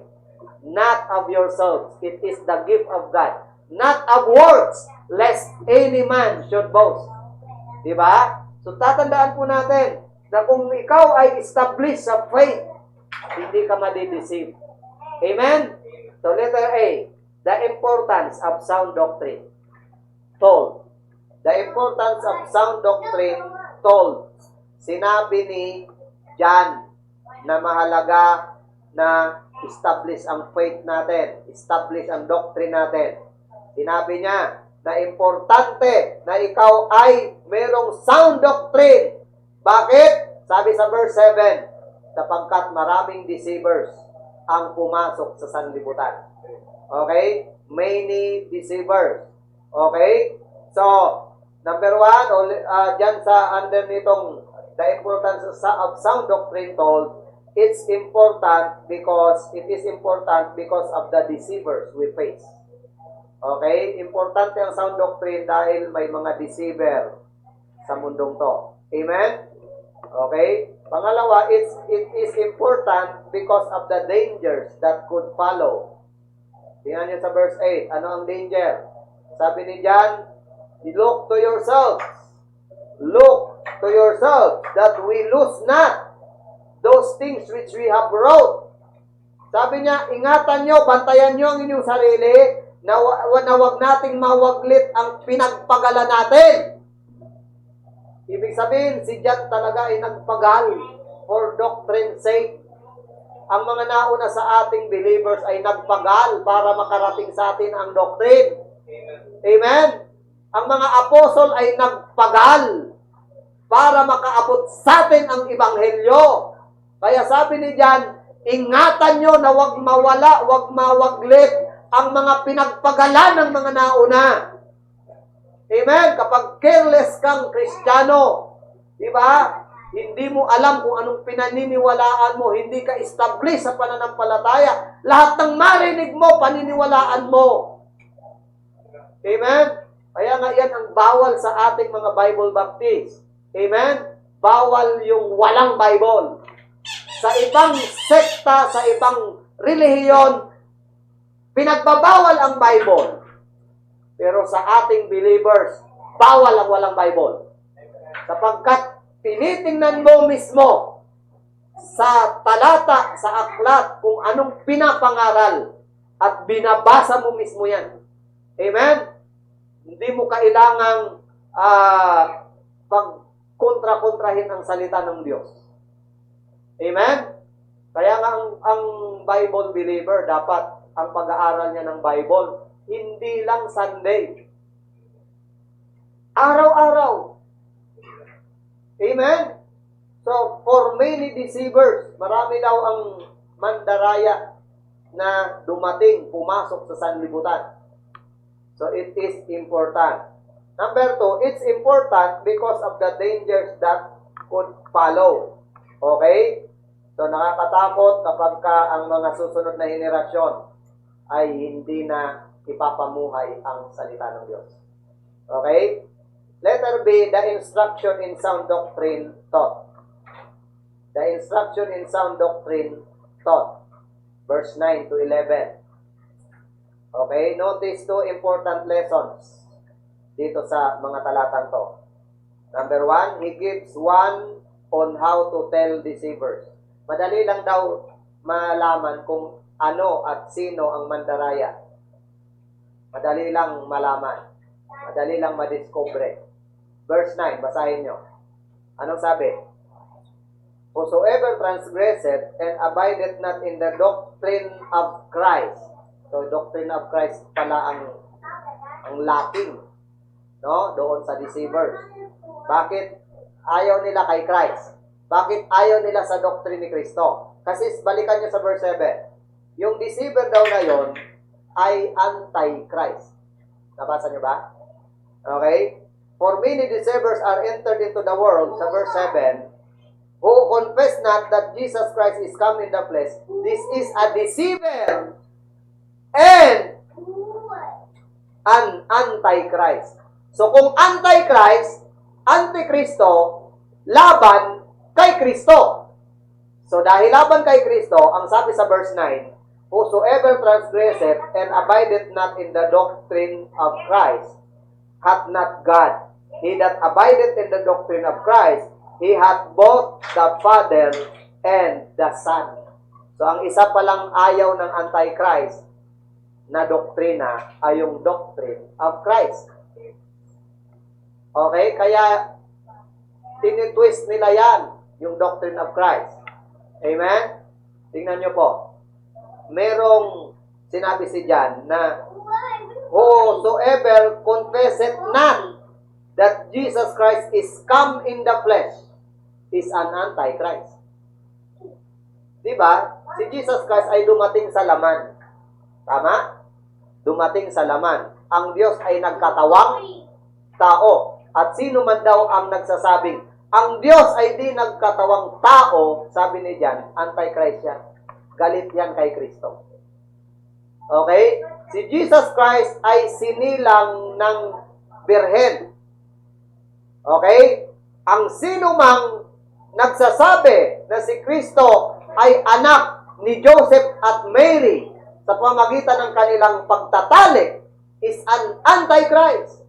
not of yourselves. It is the gift of God, not of works, lest any man should boast. Diba? So tatandaan po natin na kung ikaw ay established sa faith, hindi ka madideceive. Amen? So letter A, the importance of sound doctrine. Told. The importance of sound doctrine told. Sinabi ni John na mahalaga na establish ang faith natin, establish ang doctrine natin. Sinabi niya na importante na ikaw ay merong sound doctrine. Bakit? Sabi sa verse 7, sapagkat maraming deceivers ang pumasok sa sanlibutan. Okay? Many deceivers. Okay? So, number 1, dyan sa under nitong the importance of sound doctrine told, it is important because of the deceivers we face. Okay? Importante ang sound doctrine dahil may mga deceiver sa mundong to. Amen? Okay? Pangalawa, it is important because of the dangers that could follow. Tingnan niyo sa verse 8. Ano ang danger? Sabi ni John, look to yourselves. Look to yourselves that we lose not those things which we have wrought. Sabi niya, ingatan nyo, bantayan nyo ang inyong sarili na wag nating mawaglit ang pinagpagala natin. Ibig sabihin, si John talaga ay nagpagal for doctrine's sake. Ang mga nauna sa ating believers ay nagpagal para makarating sa atin ang doctrine. Amen? Ang mga apostol ay nagpagal para makaabot sa atin ang ebanghelyo. Kaya sabi ni John, ingatan nyo na wag mawala, wag mawaglit ang mga pinagpagalan ng mga nauna. Amen? Kapag careless kang Kristiyano, di ba? Hindi mo alam kung anong pinaniniwalaan mo, hindi ka established sa pananampalataya, lahat ng marinig mo, paniniwalaan mo. Amen? Kaya nga yan ang bawal sa ating mga Bible baptist. Amen? Bawal yung walang Bible. Sa ibang sekta, sa ibang relihiyon, pinagbabawal ang Bible. Pero sa ating believers, bawal ang walang Bible. Sapagkat tinitingnan mo mismo sa talata, sa aklat, kung anong pinapangaral at binabasa mo mismo yan. Amen? Hindi mo kailangang pag-kontra-kontrahin ang salita ng Diyos. Amen? Kaya nga ang Bible believer, dapat ang pag-aaral niya ng Bible, hindi lang Sunday. Araw-araw. Amen? So, for many deceivers, marami daw ang mandaraya na dumating, pumasok sa sanlibutan. So, it is important. Number 2, it's important because of the dangers that could follow. Okay? So, nakakatakot kapag ang mga susunod na henerasyon ay hindi na ipapamuhay ang salita ng Diyos. Okay? Letter B, the instruction in sound doctrine taught. The instruction in sound doctrine taught. Verse 9 to 11. Okay, notice 2 important lessons dito sa mga talatang to. Number 1, he gives one on how to tell deceivers. Madali lang daw malaman kung ano at sino ang mandaraya. Madali lang malaman. Madali lang madiscover. Verse 9, basahin nyo. Anong sabi? Whosoever transgresseth and abideth not in the doctrine of Christ. So, doctrine of Christ pala ang lacking, no? Doon sa deceivers. Bakit ayaw nila kay Christ? Bakit ayaw nila sa doctrine ni Kristo? Kasi balikan nyo sa verse 7. Yung deceiver daw na yon ay anti-Christ. Nabasa nyo ba? Okay? For many deceivers are entered into the world, sa verse 7, who confess not that Jesus Christ is come in the flesh. This is a deceiver and an anti-Christ. So kung anti-Christ, anti-Kristo, laban kay Kristo. So dahil laban kay Kristo, ang sabi sa verse 9, whosoever transgresseth and abideth not in the doctrine of Christ, hath not God. He that abideth in the doctrine of Christ, he hath both the Father and the Son. So ang isa palang ayaw ng Antichrist na doktrina ay yung doctrine of Christ. Okay? Kaya tinitwist nila yan, yung doctrine of Christ. Amen? Tingnan nyo po. Merong sinabi si John na whosoever confesseth not that Jesus Christ is come in the flesh is an antichrist. Diba? Si Jesus Christ ay dumating sa laman. Tama? Dumating sa laman. Ang Diyos ay nagkatawang tao. At sino man daw ang nagsasabing, ang Diyos ay di nagkatawang tao, sabi ni John, antichrist yan. Galit yan kay Kristo. Okay? Si Jesus Christ ay sinilang ng birhen. Okay? Ang sino mang nagsasabi na si Kristo ay anak ni Joseph at Mary sa pamagitan ng kanilang pagtatalik is an antichrist.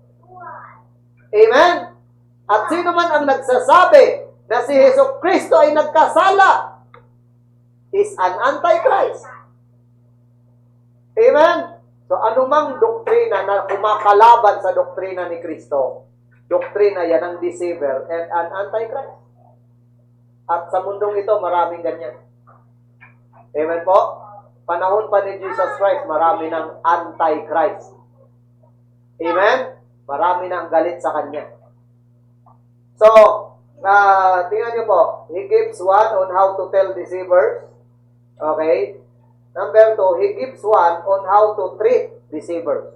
Amen? At sino man ang nagsasabi na si Hesus Kristo ay nagkasala is an antichrist. Amen? So anumang doktrina na kumakalaban sa doktrina ni Kristo, doktrina yan ang deceiver and an antichrist. At sa mundong ito, maraming ganyan. Amen po? Panahon pa ni Jesus Christ, marami ng antichrist. Amen? Marami ng galit sa Kanya. So, tingnan nyo po, He gives one on how to tell deceivers. Okay? Number 2, He gives one on how to treat deceivers.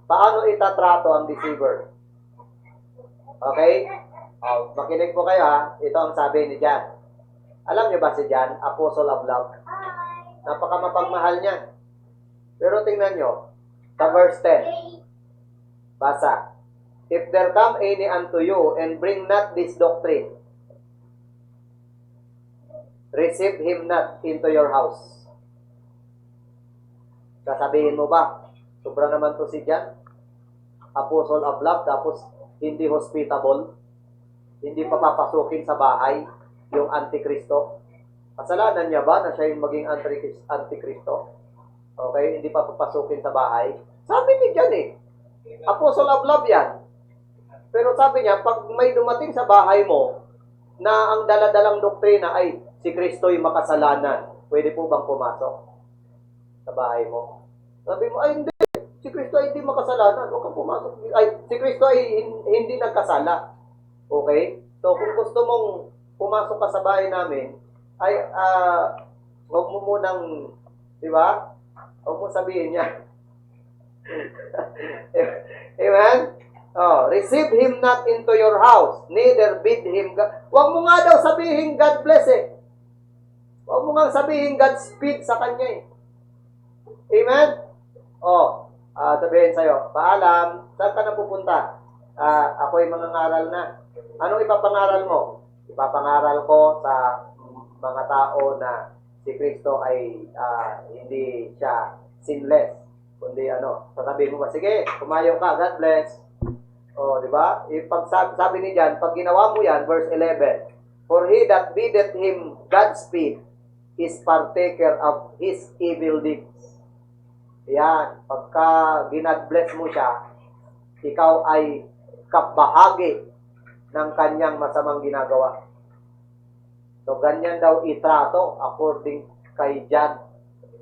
Paano itatrato ang deceiver? Okay? Makinig po kayo ha. Ito ang sabi ni John. Alam niyo ba si John? Apostle of Love. Napaka mapagmahal niya. Pero tingnan nyo, sa verse 10. Basa. If there come any unto you and bring not this doctrine, receive him not into your house. Sasabihin mo ba, sobra naman to si John? Apostle of Love, tapos hindi hospitable, hindi papapasukin sa bahay yung Antikristo. Kasalanan niya ba na siya yung maging Antikristo? Okay, hindi papapasukin sa bahay. Sabi ni John Apostle of Love yan. Pero sabi niya, pag may dumating sa bahay mo na ang daladalang doktrina ay si Kristo'y makasalanan, pwede po bang pumasok sa bahay mo? Sabi mo, ay hindi. Si Kristo ay hindi makasalanan. Huwag kang pumasok. Ay, si Kristo ay hindi nagkasala. Okay? So, kung gusto mong pumasok ka sa bahay namin, ay, huwag mo munang, di ba? Huwag mo sabihin niya. Amen? Receive him not into your house, neither bid him God. Huwag mo nga daw sabihin God bless Huwag mo nga sabihin Godspeed sa kanya Amen? Sabihin sa'yo, paalam, saan ka na pupunta? Ako'y mangangaral na. Anong ipapangaral mo? Ipapangaral ko sa mga tao na si Kristo ay hindi siya sinless. Kundi sasabihin mo ba, sige, kumayo ka, God bless. Di ba? Sabi ni John, pag ginawa mo yan, verse 11, for he that biddeth him Godspeed is partaker of his evil deeds. Yan, pagka ginag-bless mo siya, ikaw ay kabahagi ng kanyang masamang ginagawa. So, ganyan daw itrato according kay John,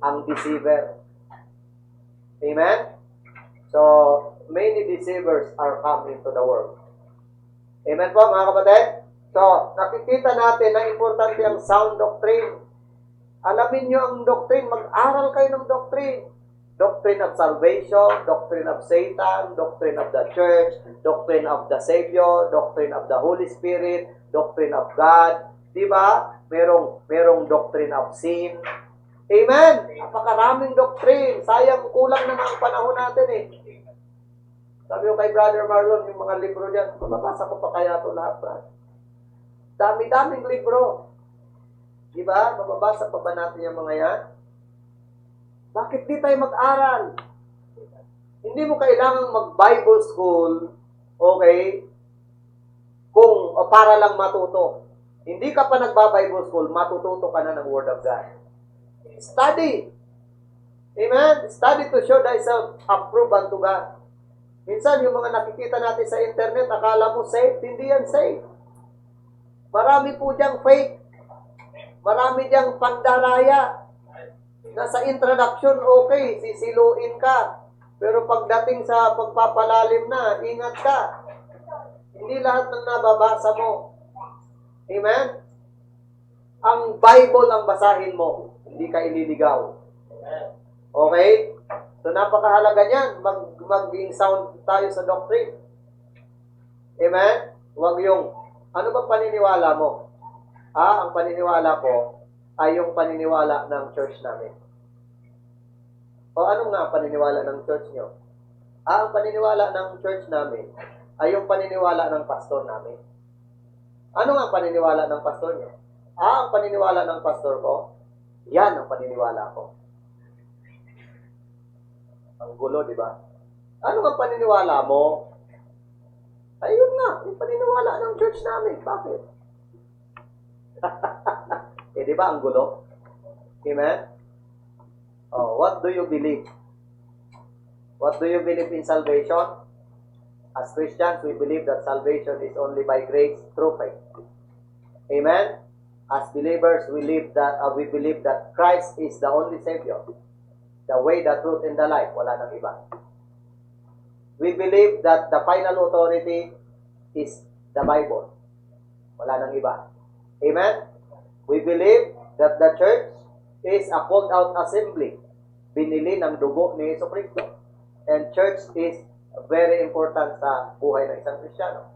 ang deceiver. Amen? So, many deceivers are come into the world. Amen po, mga kapatid? So, nakikita natin na importante ang sound doctrine. Alamin nyo ang doctrine, mag-aral kayo ng doctrine. Doctrine of salvation, doctrine of Satan, doctrine of the church, doctrine of the Savior, doctrine of the Holy Spirit, doctrine of God. Diba? Merong doctrine of sin. Amen? Napakaraming doctrine. Sayang, kulang na ang panahon natin eh. Sabi ko kay Brother Marlon, yung mga libro dyan, mababasa ko pa kaya ito lahat, brad. Dami-daming libro. Diba? Mababasa pa ba natin yung mga yan? Bakit di tayo mag-aral? Hindi mo kailangang mag-Bible school, okay, kung para lang matuto. Hindi ka pa nagba-Bible school, matututo ka na ng Word of God. Study. Amen? Study to show thyself approved unto God. Minsan, yung mga nakikita natin sa internet, akala mo safe, hindi yan safe. Marami po diyang fake. Marami diyang pandaraya. Nasa introduction, okay, sisiluin ka. Pero pagdating sa pagpapalalim na, ingat ka. Hindi lahat ng nababasa mo. Amen? Ang Bible ang basahin mo. Hindi ka ililigaw. Okay? So, napakahalaga niyan. Maging sound tayo sa doctrine. Amen? Huwag yung, ano ba paniniwala mo? Ang paniniwala ko ay yung paniniwala ng church namin. O ano nga paniniwala ng church nyo? Ang paniniwala ng church namin ay yung paniniwala ng pastor namin. Ano nga paniniwala ng pastor nyo? Ang paniniwala ng pastor ko, yan ang paniniwala ko. Ang gulo, di ba? Ano nga paniniwala mo? Ayun nga, yung paniniwala ng church namin. Bakit? Di ba ang gulo? Amen? What do you believe? What do you believe in salvation? As Christians, we believe that salvation is only by grace through faith. Amen? As believers, we believe that Christ is the only Savior. The way, the truth, and the life. Wala nang iba. We believe that the final authority is the Bible. Wala nang iba. Amen? We believe that the church is a called out assembly. Binili ng dugo ni Jesucristo. And church is very important sa buhay ng isang Kristiyano.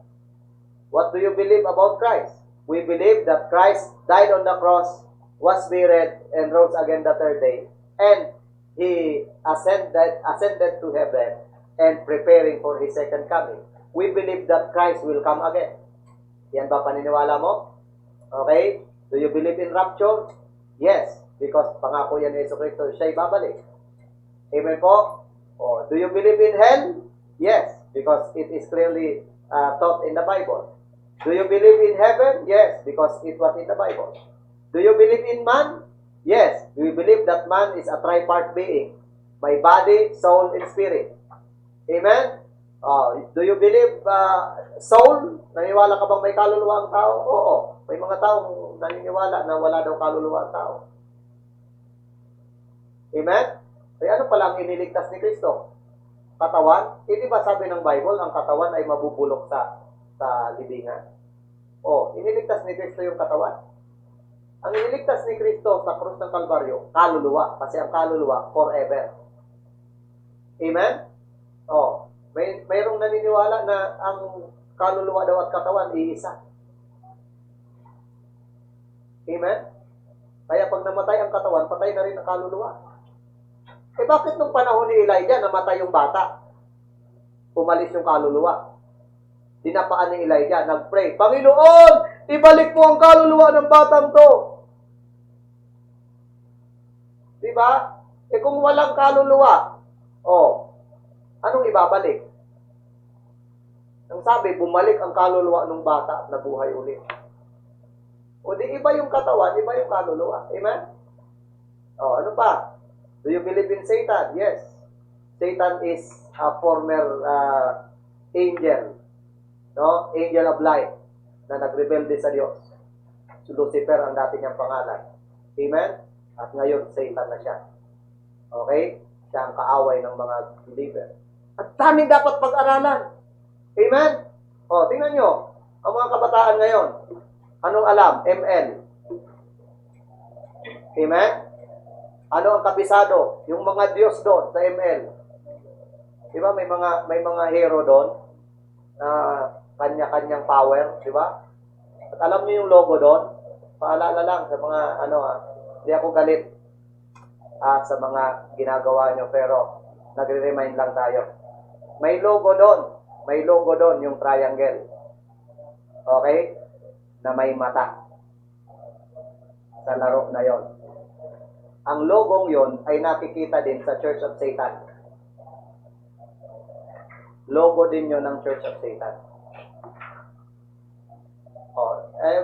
What do you believe about Christ? We believe that Christ died on the cross, was buried, and rose again the third day. And He ascended to heaven and preparing for His second coming. We believe that Christ will come again. Yan ba paniniwala mo? Okay? Do you believe in rapture? Yes, because pangako yan ni Jesucristo, siya'y babalik. Amen po? Do you believe in hell? Yes, because it is clearly taught in the Bible. Do you believe in heaven? Yes, because it was in the Bible. Do you believe in man? Yes, we believe that man is a tripart being. By body, soul, and spirit. Amen? Do you believe soul? Naniniwala ka bang may kaluluwa ang tao? Oo. May mga taong naniniwala na wala daw kaluluwa ang tao. Amen? Ay ano pala ang iniligtas ni Kristo? Katawan? Di ba sabi ng Bible, ang katawan ay mabubulok sa libingan? Iniligtas ni Kristo yung katawan. Ang iniligtas ni Kristo sa krus ng Kalbaryo, kaluluwa. Kasi ang kaluluwa, forever. Amen? Mayroong naniniwala na ang kaluluwa daw at katawan, iisa. Amen? Kaya pag namatay ang katawan, patay na rin ang kaluluwa. Bakit nung panahon ni Elijah, namatay yung bata? Umalis yung kaluluwa. Dinapaan ni Elijah, nag-pray, Panginoon, ibalik mo ang kaluluwa ng batang to. Diba? Kung walang kaluluwa, anong ibabalik? Ang sabi, bumalik ang kaluluwa ng bata at nabuhay ulit. Di iba yung katawan, iba yung kaluluwa. Amen? Oh, ano pa? Do you believe in Satan? Yes. Satan is a former angel, no? Angel of light na nagrebelde sa Diyos. Si Lucifer ang dati niyang pangalan. Amen? At ngayon, Satan na siya. Okay? Siya ang kaaway ng mga believer. At daming dapat pag-aralan. Amen? O, tingnan nyo. Ang mga kabataan ngayon, anong alam? ML. Amen? Ano ang kabisado? Yung mga Diyos doon sa ML. Di ba? May mga hero doon na kanya-kanyang power. Di ba? At alam niyo yung logo doon? Paalala lang sa mga hindi ako galit sa mga ginagawa nyo, pero nagre-remind lang tayo. May logo doon. May logo doon, yung triangle. Okay? Na may mata. Sa laro na yon. Ang logong yon ay nakikita din sa Church of Satan. Logo din yon ng Church of Satan.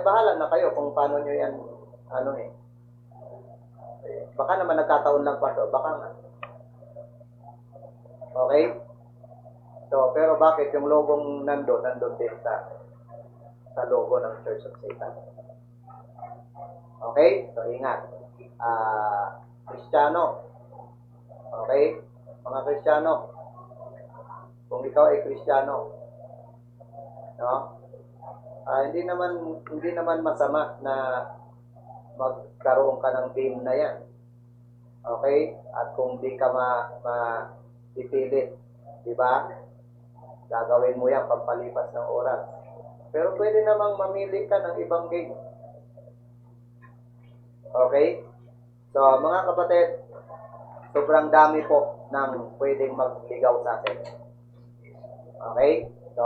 Bahala na kayo kung paano nyo yan, baka naman nagkataon lang pa to, baka nga. Okay? So, pero bakit yung logong nandun din sa logo ng Church of Satan? Okay? So, ingat. Kristiyano. Okay? Mga Kristiyano. Kung ikaw ay Kristiyano, no? Hindi naman masama na magkaroon ka ng team na yan. Okay? At kung di ka ipilit, di ba? Gagawin mo yan pampalipas ng oras. Pero pwede namang mamili ka ng ibang game. Okay? So, mga kapatid, sobrang dami po ng pwedeng magligaw sa atin. Okay? So,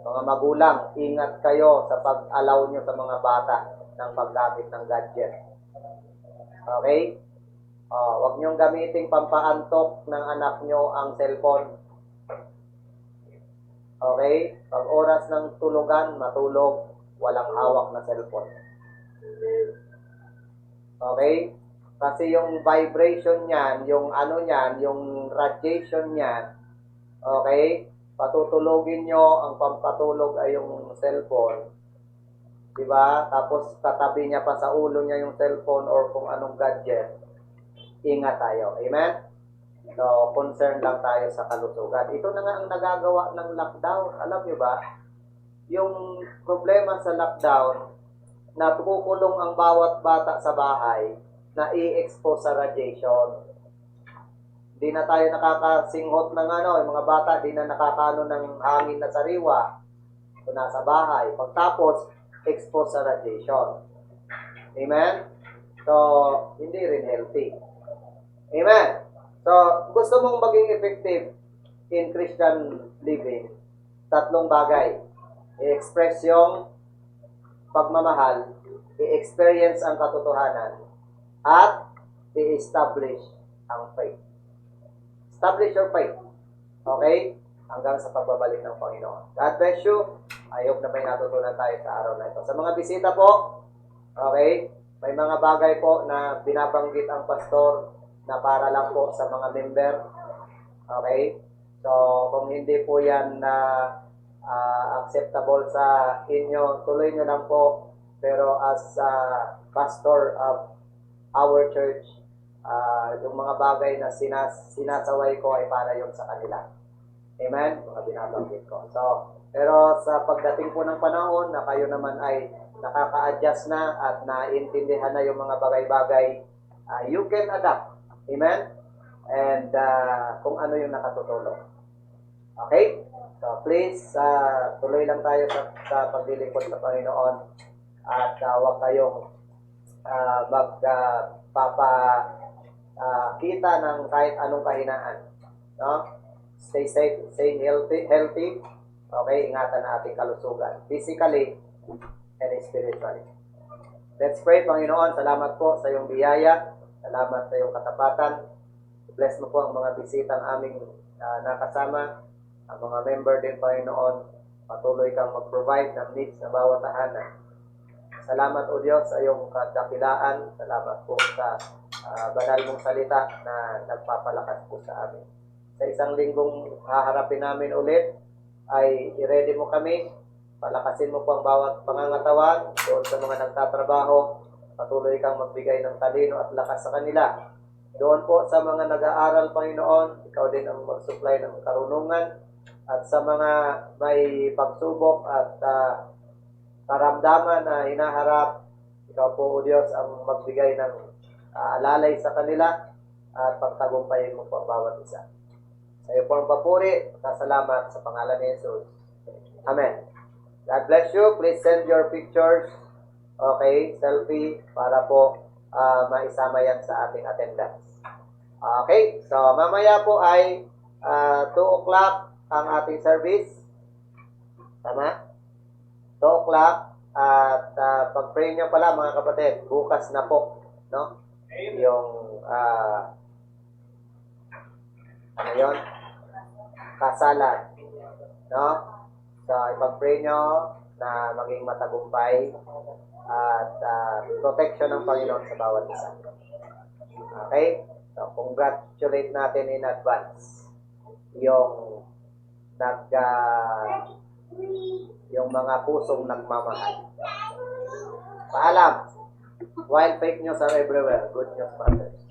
mga magulang, ingat kayo sa pag-allow nyo sa mga bata ng paggamit ng gadget. Okay? Huwag nyong gamitin pampaantok ng anak nyo ang cellphone. Okay? Pag oras ng tulugan, matulog, walang hawak na cellphone. Okay? Kasi yung vibration niyan, yung yung radiation niyan, okay? Patutulogin nyo, ang pampatulog ay yung cellphone. Diba? Tapos katabi niya pa sa ulo niya yung cellphone or kung anong gadget. Ingat tayo. Amen? So, concern lang tayo sa kalusugan. Ito na nga ang nagagawa ng lockdown. Alam nyo ba? Yung problema sa lockdown, natukulong ang bawat bata sa bahay na i-expose sa radiation. Di na tayo nakakasinghot ng yung mga bata, di na nakakano ng hangin na sariwa kung nasa bahay. Pagtapos, expose sa radiation. Amen? So, hindi rin healthy. Amen? So, gusto mong maging effective in Christian living, 3 bagay. I-express yung pagmamahal, i-experience ang katotohanan, at i-establish ang faith. Establish your faith. Okay? Hanggang sa pagbabalik ng Panginoon. God bless you. I hope na may natutunan tayo sa araw na ito. Sa mga bisita po, okay, may mga bagay po na binabanggit ang pastor na para lang po sa mga member. Okay? So, kung hindi po yan acceptable sa inyo, tuloy nyo lang po. Pero as pastor of our church, yung mga bagay na sinasaway ko ay para yun sa kanila. Amen? Mga binabanggit ko. So, pero sa pagdating po ng panahon na kayo naman ay nakaka-adjust na at naintindihan na yung mga bagay-bagay, you can adapt. Amen? And kung ano yung nakatutulong. Okay? So, please, tuloy lang tayo sa paglilingkod sa Panginoon at huwag kayong kita ng kahit anong kahinaan. No? Stay safe, stay healthy. Okay, ingatan ang ating kalusugan. Physically and spiritually. Let's pray, Panginoon. Salamat po sa iyong biyaya. Salamat sa iyong katapatan. Bless mo po ang mga bisitang aming nakasama. Ang mga member din, Panginoon. Patuloy kang mag-provide ng needs ng bawat tahanan. Salamat, O Diyos, sa iyong kadakilaan. Salamat po sa banal mong salita na nagpapalakas po sa amin. Sa isang linggong haharapin namin ulit, ay i-ready mo kami, palakasin mo po ang bawat pangangatawan doon sa mga nagtatrabaho, patuloy kang magbigay ng talino at lakas sa kanila. Doon po sa mga nag-aaral, Panginoon, ikaw din ang mag-supply ng karunungan, at sa mga may pagsubok at karamdaman na hinaharap, ikaw po, O Diyos, ang magbigay ng alalay sa kanila at pagtagumpayin mo po ang bawat isa. Sa iyo po ang papuri, salamat sa pangalan ni Jesus. Amen. God bless you. Please send your pictures, okay, selfie, para po maisama yan sa ating attendance. Okay, so mamaya po ay 2 o'clock ang ating service. Tama? 2 o'clock. At pag-pray nyo pala mga kapatid, bukas na po, no? Yung ano yun? Kasalan, no? So ipag-pray nyo na maging matagumpay at protection ng Panginoon sa bawat isa. Okay? So congratulate natin in advance yung yung mga pusong nagmamahal. Paalam. While fake news are everywhere, good news matters.